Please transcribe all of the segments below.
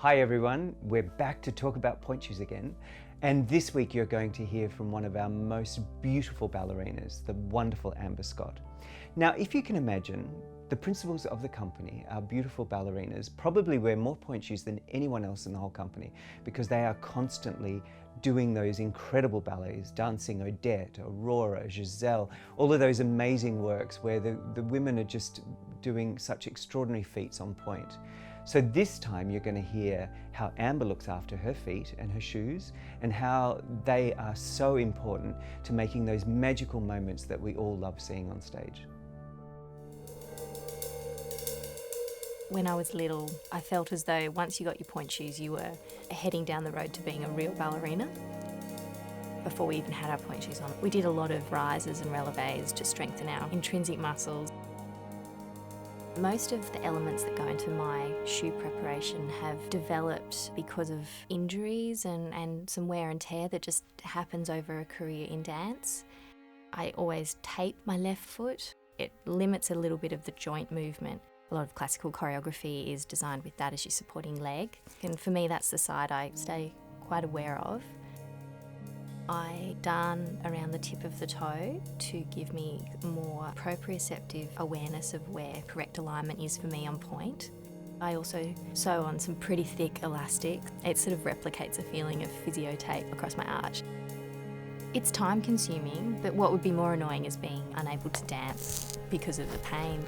Hi everyone, we're back to talk about pointe shoes again. And this week you're going to hear from one of our most beautiful ballerinas, the wonderful Amber Scott. Now, if you can imagine, the principals of the company, our beautiful ballerinas, probably wear more pointe shoes than anyone else in the whole company because they are constantly doing those incredible ballets, dancing Odette, Aurora, Giselle, all of those amazing works where the women are just doing such extraordinary feats on pointe. So this time you're going to hear how Amber looks after her feet and her shoes and how they are so important to making those magical moments that we all love seeing on stage. When I was little, I felt as though once you got your pointe shoes, you were heading down the road to being a real ballerina. Before we even had our pointe shoes on, we did a lot of rises and relevés to strengthen our intrinsic muscles. Most of the elements that go into my shoe preparation have developed because of injuries and some wear and tear that just happens over a career in dance. I always tape my left foot. It limits a little bit of the joint movement. A lot of classical choreography is designed with that as your supporting leg. And for me, that's the side I stay quite aware of. I darn around the tip of the toe to give me more proprioceptive awareness of where correct alignment is for me on pointe. I also sew on some pretty thick elastic. It sort of replicates a feeling of physio tape across my arch. It's time consuming, but what would be more annoying is being unable to dance because of the pain.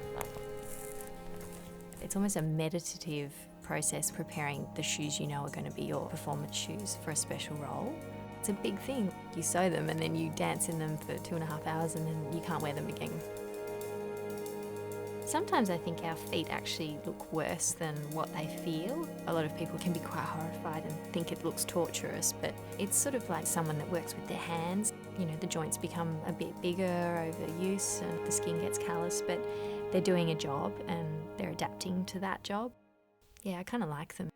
It's almost a meditative process preparing the shoes you know are going to be your performance shoes for a special role. It's a big thing. You sew them and then you dance in them for 2.5 hours and then you can't wear them again. Sometimes I think our feet actually look worse than what they feel. A lot of people can be quite horrified and think it looks torturous, but it's sort of like someone that works with their hands. You know, the joints become a bit bigger over use and the skin gets callous, but they're doing a job and they're adapting to that job. Yeah, I kind of like them.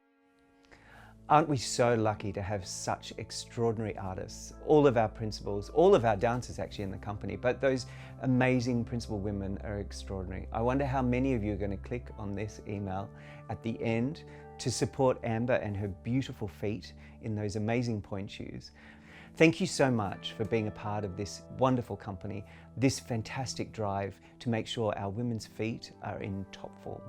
Aren't we so lucky to have such extraordinary artists? All of our principals, all of our dancers actually in the company, but those amazing principal women are extraordinary. I wonder how many of you are going to click on this email at the end to support Amber and her beautiful feet in those amazing pointe shoes. Thank you so much for being a part of this wonderful company, this fantastic drive to make sure our women's feet are in top form.